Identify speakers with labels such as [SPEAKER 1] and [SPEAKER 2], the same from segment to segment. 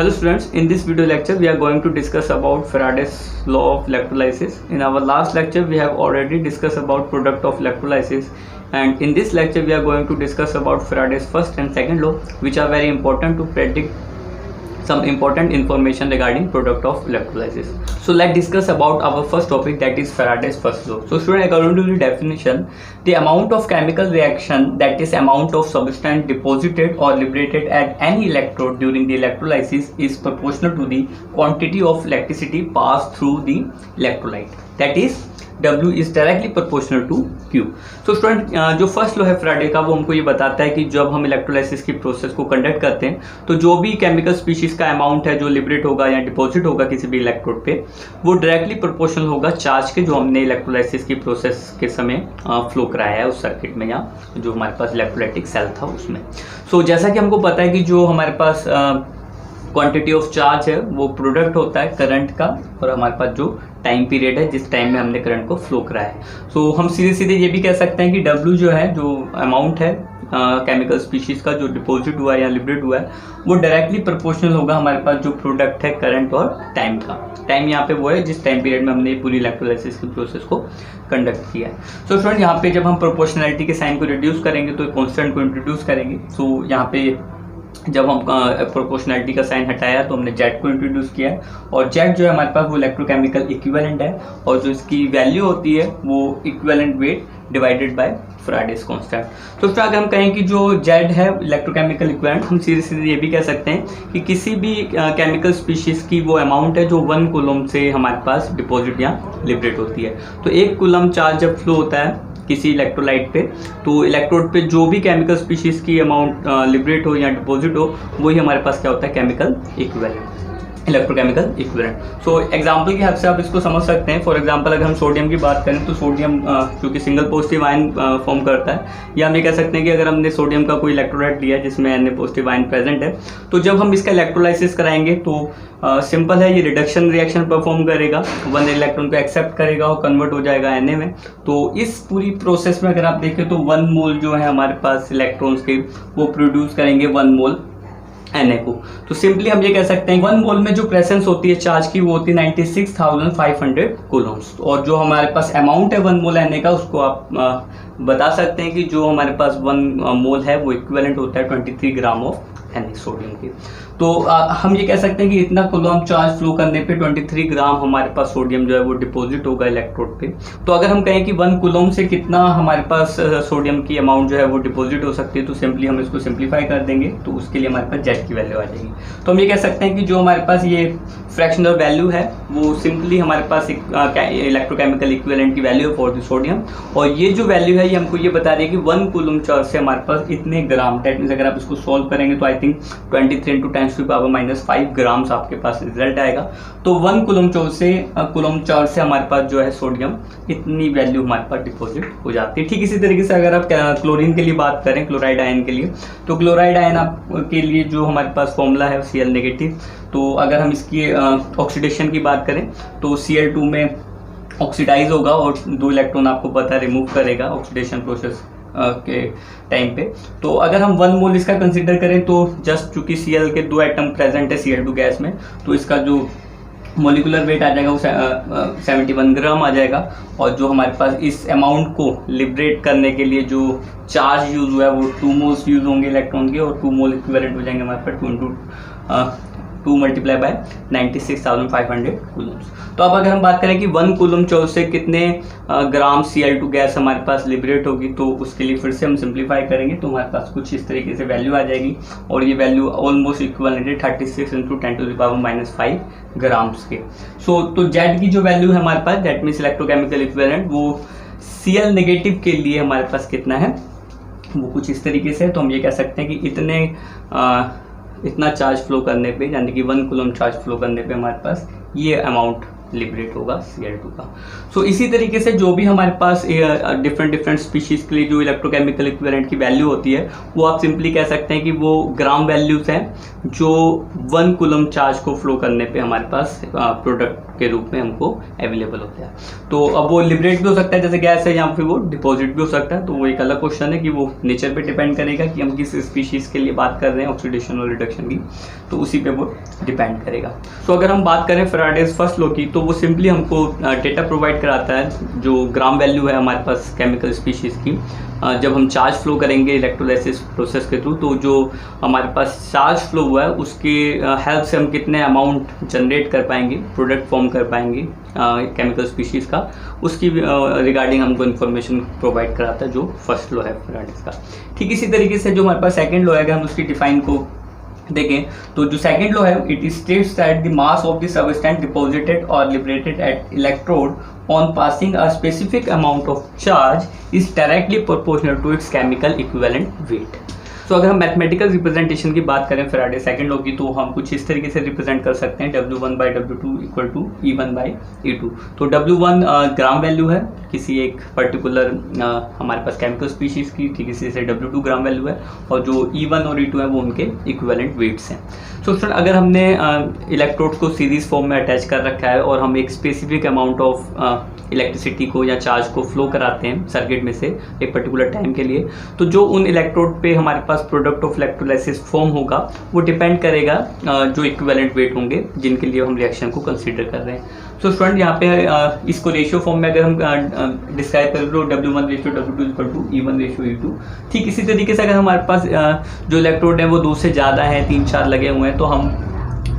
[SPEAKER 1] Hello students, in this video lecture we are going to discuss about Faraday's law of electrolysis. In our last lecture we have already discussed about product of electrolysis, and in this lecture we are going to discuss about Faraday's first and second law, which are very important to predict some important information regarding product of electrolysis. So let's discuss about our first topic, that is Faraday's first law. So student, according to the definition, the amount of chemical reaction, that is amount of substance deposited or liberated at any electrode during the electrolysis, is proportional to the quantity of electricity passed through the electrolyte, that is W is directly proportional to Q. So student, जो first law है फ्राडे का, वो हमको ये बताता है कि जब हम इलेक्ट्रोलाइसिस की प्रोसेस को कंडक्ट करते हैं तो जो भी केमिकल स्पीशीज का अमाउंट है जो लिबरेट होगा या डिपॉजिट होगा किसी भी इलेक्ट्रोड पे, वो डायरेक्टली प्रोपोर्शनल होगा चार्ज के जो हमने इलेक्ट्रोलाइसिस की प्रोसेस के समय फ्लो कराया है उस सर्किट में या जो हमारे पास इलेक्ट्रोलाइटिक सेल था उसमें. सो जैसा कि हमको पता है कि जो हमारे पास क्वांटिटी ऑफ चार्ज है वो प्रोडक्ट होता है करंट का, और हमारे पास जो टाइम पीरियड है जिस टाइम में हमने करंट को फ्लो कराया है. सो हम सीधे सीधे ये भी कह सकते हैं कि W जो है, जो अमाउंट है केमिकल स्पीशीज का जो डिपॉजिट हुआ है या लिबरेट हुआ है, वो डायरेक्टली प्रोपोर्शनल होगा हमारे पास जो प्रोडक्ट है करंट और टाइम का. टाइम यहाँ पे वो है जिस टाइम पीरियड में हमने पूरी इलेक्ट्रोलाइसिस की प्रोसेस को कंडक्ट किया है. सो स्टूडेंट, यहाँ पे जब हम प्रोपोर्शनलिटी के साइन को रिड्यूस करेंगे तो कॉन्स्टेंट को इंट्रोड्यूस करेंगे. सो यहाँ पे जब हम प्रोपोर्शनलिटी का साइन हटाया तो हमने जेड को इंट्रोड्यूस किया है, और जेड जो है हमारे पास वो इलेक्ट्रोकेमिकल इक्विवेलेंट है, और जो इसकी वैल्यू होती है वो equivalent weight divided by Faraday's constant. तो फिर अगर हम कहें कि जो जेड है इलेक्ट्रोकेमिकल इक्विवेलेंट, हम सीधे सीधे ये भी कह सकते हैं कि किसी भी केमिकल स्पीशीज की वो अमाउंट है जो 1 कूलम से हमारे पास डिपॉजिट या लिबरेट होती है. तो 1 कूलम चार्ज जब फ्लो होता है किसी इलेक्ट्रोलाइट पे, तो इलेक्ट्रोड पे जो भी केमिकल स्पीशीज की अमाउंट लिबरेट हो या डिपॉजिट हो, वही हमारे पास क्या होता है, chemical equivalent, electrochemical equivalent. So example के हिसाब से आप इसको समझ सकते हैं. फॉर एग्जांपल अगर हम सोडियम की बात करें तो सोडियम क्योंकि सिंगल पॉजिटिव आयन फॉर्म करता है, या हम ये कह सकते हैं कि अगर हमने सोडियम का कोई इलेक्ट्रोलाइट लिया जिसमें Na पॉजिटिव आयन प्रेजेंट है, तो जब हम इसका इलेक्ट्रोलाइसिस कराएंगे तो सिंपल है, ये रिडक्शन रिएक्शन परफॉर्म करेगा, 1 इलेक्ट्रॉन को एक्सेप्ट करेगा और कन्वर्ट हो जाएगा Na में. तो इस पूरी प्रोसेस में अगर आप देखें तो 1 मोल जो है हमारे पास इलेक्ट्रॉन्स के, वो प्रोड्यूस करेंगे 1 मोल Na को. तो सिंपली हम ये कह सकते हैं 1 मोल में जो प्रेजेंस होती है चार्ज की वो होती है 96,500 कूलम्स, और जो हमारे पास अमाउंट है 1 मोल Na का, उसको आप बता सकते हैं कि जो हमारे पास 1 मोल है वो इक्विवेलेंट होता है 23 ग्राम ऑफ Na सोडियम की. तो हम ये कह सकते हैं कि इतना कूलम चार्ज फ्लो करने पे 23 ग्राम हमारे पास सोडियम जो है वो डिपॉजिट होगा इलेक्ट्रोड पे. तो अगर हम कहें कि 1 कूलम से कितना हमारे पास सोडियम की अमाउंट जो है वो डिपॉजिट हो सकती है, तो सिंपली हम इसको सिंप्लीफाई कर देंगे तो उसके लिए हमारे पास जेड की वैल्यू आ जाएगी. तो हम ये कह सकते हैं कि जो हमारे पास ये फ्रैक्शनल वैल्यू है वो सिंपली हमारे पास इलेक्ट्रोकेमिकल इक्विवेलेंट की वैल्यू है फॉर द सोडियम, और ये जो वैल्यू है ये हमको ये बता रही है कि 1 कूलम चार्ज से हमारे पास इतने ग्राम, दैट मीन्स अगर आप इसको सॉल्व करेंगे तो आई थिंक 23 × 10⁻⁵ ग्राम्स आपके पास रिजल्ट आएगा. तो 1 कूलम चार्ज से हमारे पास जो है सोडियम, इतनी वैल्यू हमारे पास डिपॉजिट हो जाती है. ठीक इसी तरीके से अगर आप क्लोरीन के लिए बात करें, क्लोराइड आयन के लिए, तो क्लोराइड आयन के लिए जो हमारे पास फॉर्मूला है Cl नेगेटिव. तो अगर हम इसकी ऑक्सीडेशन की बात करें तो Cl2 में ऑक्सीडाइज होगा और 2 इलेक्ट्रॉन आपको पता है रिमूव करेगा ऑक्सीडेशन प्रोसेस के टाइम पे. तो अगर हम 1 मोल इसका कंसीडर करें तो जस्ट चूंकि Cl के 2 एटम प्रेजेंट है Cl2 गैस में, तो इसका जो मोलिकुलर वेट आ जाएगा वो 71 ग्राम आ जाएगा, और जो हमारे पास इस अमाउंट को लिबरेट करने के लिए जो चार्ज यूज हुआ है वो 2 मोल्स यूज होंगे इलेक्ट्रॉन के, और 2 मोल इक्विवेलेंट हो जाएंगे हमारे पास 2 मल्टीप्लाई बाय 96,500 कूलम्स. तो अब अगर हम बात करें कि 1 कूलम चार्ज से कितने ग्राम Cl2 गैस हमारे पास लिबरेट होगी, तो उसके लिए फिर से हम सिंप्लीफाई करेंगे तो हमारे पास कुछ इस तरीके से वैल्यू आ जाएगी, और ये वैल्यू ऑलमोस्ट इक्विवेलेंट है 36 × 10⁻⁵ ग्राम्स के. सो तो जेड की जो वैल्यू है हमारे पास, दैट मीन्स इलेक्ट्रोकेमिकल इक्विवेलेंट, वो Cl नेगेटिव के लिए हमारे पास कितना है, वो कुछ इस तरीके से. तो हम ये कह सकते हैं कि इतना चार्ज फ्लो करने पे, यानी कि 1 कूलम चार्ज फ्लो करने पे हमारे पास ये अमाउंट लिबरेट होगा Cl2 का. सो इसी तरीके से जो भी हमारे पास डिफरेंट स्पीशीज के लिए जो इलेक्ट्रोकेमिकल इक्विवेलेंट की वैल्यू होती है, वो आप सिंपली कह सकते हैं कि वो ग्राम वैल्यूज हैं जो 1 कूलम चार्ज को फ्लो करने पे हमारे पास प्रोडक्ट के रूप में हमको अवेलेबल होता है। तो अब वो लिबरेट भी हो सकता है जैसे गैस है, या फिर वो डिपॉजिट भी हो सकता है। तो वो एक अलग क्वेश्चन है कि वो नेचर पे डिपेंड करेगा कि हम किस स्पीशीज़ के लिए बात कर रहे हैं ऑक्सीडेशन और रिडक्शन की, तो उसी पे वो डिपेंड करेगा। तो अगर हम बात करें फैराडेज फर्स्ट लॉ की, तो वो सिंपली हमको डेटा प्रोवाइड कराता है जो ग्राम वैल्यू है हमारे पास केमिकल स्पीशीज़ की। जब हम चार्ज फ्लो करेंगे इलेक्ट्रोलाइसिस प्रोसेस के थ्रू, तो जो हमारे पास चार्ज फ्लो हुआ है उसके हेल्प से हम कितने अमाउंट जनरेट कर पाएंगे, प्रोडक्ट फॉर्म कर पाएंगे केमिकल स्पीशीज़ का, उसकी रिगार्डिंग हमको इन्फॉर्मेशन प्रोवाइड कराता है जो फर्स्ट लॉ है फैराडेज का। ठीक इसी तरीके से जो हमारे पास सेकेंड लॉ है, अगर हम उसकी डिफाइन को देखें तो जो सेकेंड लॉ है, it states that the mass of the substance deposited or liberated at electrode on passing a specific amount of charge is directly proportional to its chemical equivalent weight। तो अगर हम mathematical representation की बात करें Faraday second law की, तो हम कुछ इस तरीके से रिप्रेजेंट कर सकते हैं W1/W2 इक्वल टू E1/E2। तो W1 ग्राम वैल्यू है किसी एक पर्टिकुलर हमारे पास केमिकल स्पीशीज़ की, ठीक इसी से W2 ग्राम वैल्यू है, और जो E1 और E2 है वो उनके इक्विवेलेंट वेट्स हैं। सो स्टूडेंट, अगर हमने इलेक्ट्रोड्स को सीरीज फॉर्म में अटैच कर रखा है और हम एक स्पेसिफिक अमाउंट ऑफ इलेक्ट्रिसिटी को या चार्ज को फ्लो कराते हैं सर्किट में से एक पर्टिकुलर टाइम के लिए, तो जो उन इलेक्ट्रोड पे हमारे पास प्रोडक्ट ऑफ इलेक्ट्रोलाइसिस फॉर्म होगा वो डिपेंड करेगा जो इक्विवेलेंट वेट होंगे जिनके लिए हम रिएक्शन को कंसीडर कर रहे हैं। सो स्टूडेंट, यहाँ पे इसको रेशियो फॉर्म में अगर हम डिस्क्राइब करें तो W1/W2 इक्वल टू E1/E2। ठीक इसी तरीके से अगर हमारे पास जो इलेक्ट्रोड है वो 2 से ज़्यादा है, 3-4 लगे हुए हैं, तो हम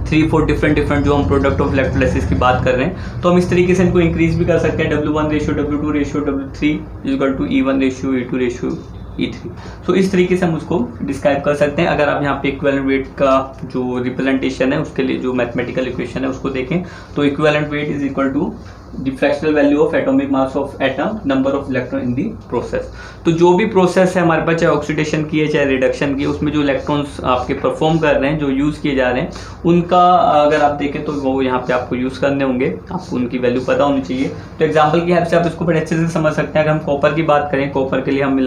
[SPEAKER 1] 3-4 डिफरेंट जो हम प्रोडक्ट ऑफ इलेक्ट्रोलाइसिस की बात कर रहे हैं, तो हम इस तरीके से इनको इंक्रीज भी कर सकते हैं। W1/W2/W3 equal to E1/E2/E3। सो इस तरीके से हम उसको डिस्क्राइब कर सकते हैं। अगर आप यहाँ पे इक्विवेलेंट वेट का जो रिप्रेजेंटेशन है उसके लिए जो मैथमेटिकल इक्वेशन है उसको देखें, तो equivalent weight is equal to the fractional value of atomic mass of atom number of electron in the process. तो जो भी प्रोसेस है हमारे पास, चाहे ऑक्सीडेशन की है चाहे रिडक्शन की, उसमें जो इलेक्ट्रॉन्स आपके परफॉर्म कर रहे हैं, जो यूज़ किए जा रहे हैं, उनका अगर आप देखें तो वो यहाँ पे आपको यूज़ करने होंगे, आपको उनकी वैल्यू पता होनी चाहिए। तो एग्जाम्पल की हेल्प से आप इसको बड़े अच्छे से समझ सकते हैं। अगर हम कॉपर की बात करें, कॉपर के लिए हम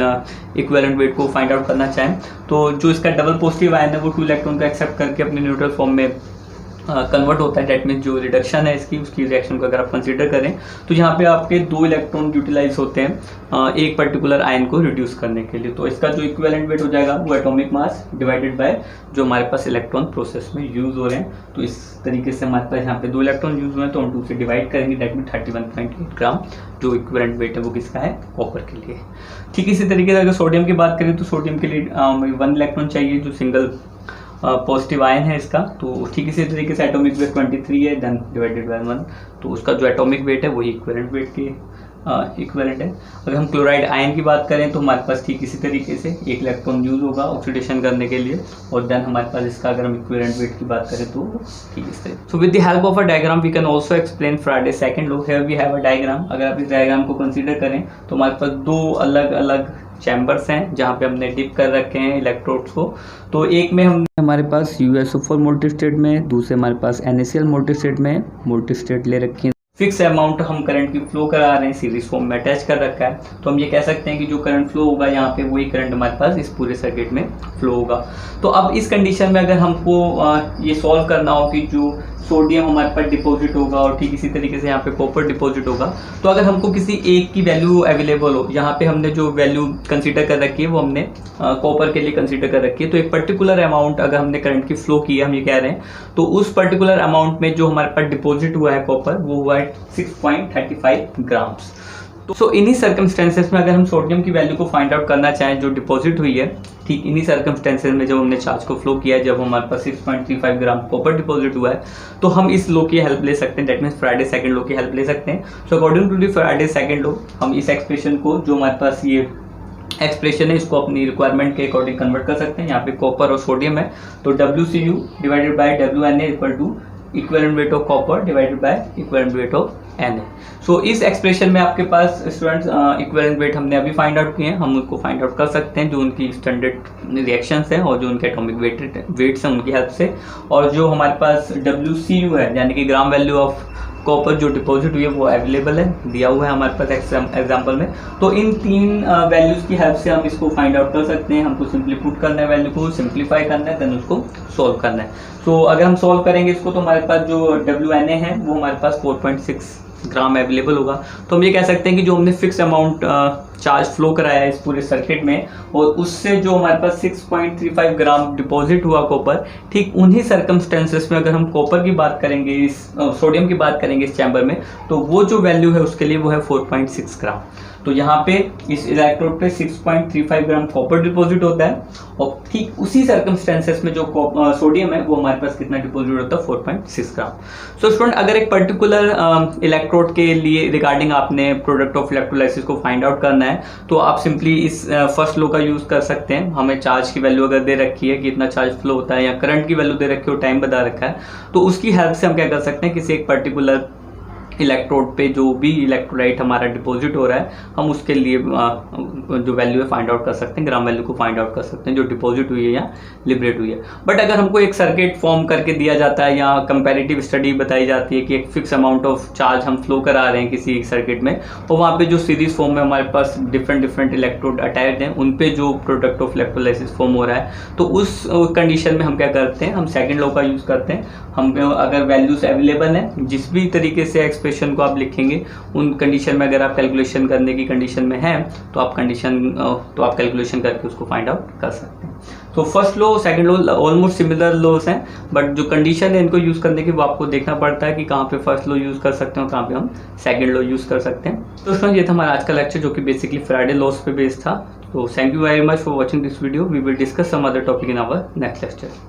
[SPEAKER 1] इक्विवेलेंट वेट को फाइंड आउट करना चाहें, तो जो इसका डबल पॉजिटिव आयन है वो 2 इलेक्ट्रॉन को एक्सेप्ट करके अपने न्यूट्रल फॉर्म में कन्वर्ट होता है। डेट मीन जो रिडक्शन है इसकी, उसकी रिएक्शन को अगर आप कंसीडर करें, तो यहाँ पे आपके 2 इलेक्ट्रॉन यूटिलाइज होते हैं एक पर्टिकुलर आयन को रिड्यूस करने के लिए। तो इसका जो इक्विवेलेंट वेट हो जाएगा वो एटॉमिक मास डिवाइडेड बाय जो हमारे पास इलेक्ट्रॉन प्रोसेस में यूज हो रहे हैं। तो इस तरीके से हमारे पास यहाँ पे 2 इलेक्ट्रॉन यूज हुए हैं, तो हम 2 से डिवाइड करेंगे, डेट मीन 31.8 ग्राम जो इक्विवेलेंट वेट है वो किसका है, कॉपर के लिए। ठीक इसी तरीके से अगर सोडियम की बात करें, तो सोडियम के लिए 1 इलेक्ट्रॉन चाहिए जो सिंगल पॉजिटिव आयन है इसका। तो ठीक इसी तरीके से एटॉमिक वेट 23 है, देन डिवाइडेड बाय 1, तो उसका जो एटॉमिक वेट है वही इक्विवेलेंट वेट के इक्विवेलेंट है। अगर हम क्लोराइड आयन की बात करें तो हमारे पास ठीक इसी तरीके से 1 इलेक्ट्रॉन यूज होगा ऑक्सीडेशन करने के लिए, और देन हमारे पास इसका अगर हम इक्विवेलेंट वेट की बात करें तो ठीक इस तरीके। So with the help of a diagram we can also explain Faraday second law. Here we have a diagram. अगर आप इस डायग्राम को कंसीडर करें तो हमारे पास 2 अलग अलग चैम्बर्स हैं जहाँ पे हमने डिप कर रखे हैं इलेक्ट्रोड्स को। तो एक में हमने हमारे पास USO4 मोल्टी स्टेट में, दूसरे हमारे पास NaCl मोल्टी स्टेट में मोल्टी स्टेट ले रखी है। फिक्स अमाउंट हम करंट की फ्लो करा रहे हैं, सीरीज फॉर्म में अटैच कर रखा है। तो हम ये कह सकते हैं कि जो करंट फ्लो होगा यहाँ पे वही करंट हमारे पास इस पूरे सर्किट में फ्लो होगा। तो अब इस कंडीशन में अगर हमको ये सॉल्व करना हो कि जो सोडियम हमारे पास डिपॉजिट होगा और ठीक इसी तरीके से यहाँ पे कॉपर डिपॉजिट होगा, तो अगर हमको किसी एक की वैल्यू अवेलेबल हो, यहाँ पे हमने जो वैल्यू कंसीडर कर रखी है वो हमने कॉपर के लिए कंसीडर कर रखी है, तो एक पर्टिकुलर अमाउंट अगर हमने करंट की फ्लो की है, हम ये कह रहे हैं, तो उस पर्टिकुलर अमाउंट में जो हमारे पास डिपॉजिट हुआ है कॉपर वो हुआ है 6.35 ग्राम्स। तो सो इन्हीं सर्कमस्टेंसेस में अगर हम सोडियम की वैल्यू को फाइंड आउट करना चाहें जो डिपॉजिट हुई है, ठीक इन्हीं सर्कमस्टेंसेस में जब हमने चार्ज को फ्लो किया है, जब हमारे पास 6.35 ग्राम कॉपर डिपॉजिट हुआ है, तो हम इस लॉ की हेल्प ले सकते हैं, that means Faraday second law की हेल्प ले सकते हैं। So according to the Faraday second law हम इस एक्सप्रेशन को, जो हमारे पास ये एक्सप्रेशन है, इसको अपनी रिक्वायरमेंट के अकॉर्डिंग कन्वर्ट कर सकते हैं। यहाँ पे कॉपर और सोडियम है, तो WCU divided by WNA equal to equivalent weight of copper divided by equivalent weight of Na। So इस एक्सप्रेशन में आपके पास स्टूडेंट्स इक्विवेलेंट वेट हमने अभी फाइंड आउट किए हैं, हम उनको फाइंड आउट कर सकते हैं जो उनकी स्टैंडर्ड रिएक्शंस हैं और जो उनके एटॉमिक वेट्स हैं उनकी हेल्प से। और जो हमारे पास WCU है यानी कि ग्राम वैल्यू ऑफ कॉपर जो डिपॉजिट हुई है वो अवेलेबल है, दिया हुआ है हमारे पास एग्जाम्पल में। तो इन 3 वैल्यूज़ की हेल्प से हम इसको फाइंड आउट कर सकते हैं। हमको सिंपली पुट करना है, वैल्यू को सिंप्लीफाई करना है, देन उसको सॉल्व करना है। तो अगर हम सॉल्व करेंगे इसको तो हमारे पास जो WNA है वो हमारे पास 4.6 ग्राम अवेलेबल होगा। तो हम ये कह सकते हैं कि जो हमने फिक्स अमाउंट चार्ज फ्लो कराया है इस पूरे सर्किट में, और उससे जो हमारे पास 6.35 ग्राम डिपॉजिट हुआ कॉपर, ठीक उन्हीं सर्कमस्टेंसेस में अगर हम कॉपर की बात करेंगे, इस सोडियम की बात करेंगे इस चैम्बर में, तो वो जो वैल्यू है उसके लिए वो है 4.6 ग्राम। तो यहाँ पे इस इलेक्ट्रोड पे 6.35 ग्राम कॉपर डिपॉजिट होता है, और ठीक उसी सर्कमस्टेंसेस में जो सोडियम है वो हमारे पास कितना डिपॉजिट होता है 4.6 ग्राम। सो स्टूडेंट, अगर एक पर्टिकुलर इलेक्ट्रोड के लिए रिगार्डिंग आपने प्रोडक्ट ऑफ इलेक्ट्रोलाइसिस को फाइंड आउट करना है, तो आप सिंपली इस फर्स्ट लॉ का यूज कर सकते हैं। हमें चार्ज की वैल्यू अगर दे रखी है कि इतना चार्ज फ्लो होता है, या करंट की वैल्यू दे रखी है, टाइम बता रखा है, तो उसकी हेल्प से हम क्या कर सकते हैं, किसी एक पर्टिकुलर इलेक्ट्रोड पे जो भी इलेक्ट्रोलाइट हमारा डिपॉजिट हो रहा है, हम उसके लिए जो वैल्यू है फाइंड आउट कर सकते हैं, ग्राम वैल्यू को फाइंड आउट कर सकते हैं जो डिपॉजिट हुई है या लिबरेट हुई है। बट अगर हमको एक सर्किट फॉर्म करके दिया जाता है, या कंपैरेटिव स्टडी बताई जाती है कि एक फिक्स अमाउंट ऑफ चार्ज हम फ्लो करा रहे हैं किसी सर्किट में, और वहाँ पे जो सीरीज फॉर्म में हमारे पास डिफरेंट इलेक्ट्रोड अटैच्ड हैं, उन पे जो प्रोडक्ट ऑफ इलेक्ट्रोलाइसिस फॉर्म हो रहा है, तो उस कंडीशन में हम क्या करते हैं, हम सेकेंड लॉ का यूज करते हैं। हम अगर वैल्यूज अवेलेबल हैं, जिस भी तरीके से एक्सप्रेशन को आप लिखेंगे, उन कंडीशन में अगर आप कैलकुलेशन करने की कंडीशन में हैं, तो आप कैलकुलेशन करके उसको फाइंड आउट कर सकते हैं। तो फर्स्ट लो सेकंड लो ऑलमोस्ट सिमिलर लॉस हैं, बट जो कंडीशन है इनको यूज करने की वो आपको देखना पड़ता है कि कहाँ पे फर्स्ट लो यूज कर सकते हैं और कहाँ पे हम सेकंड लो यूज कर सकते हैं। तो दोस्तों, ये था हमारा आज का लेक्चर जो कि बेसिकली फ्राइडे लॉस पे बेस्ड था। तो thank you very much for watching this video. We will discuss some other topic in our next lecture.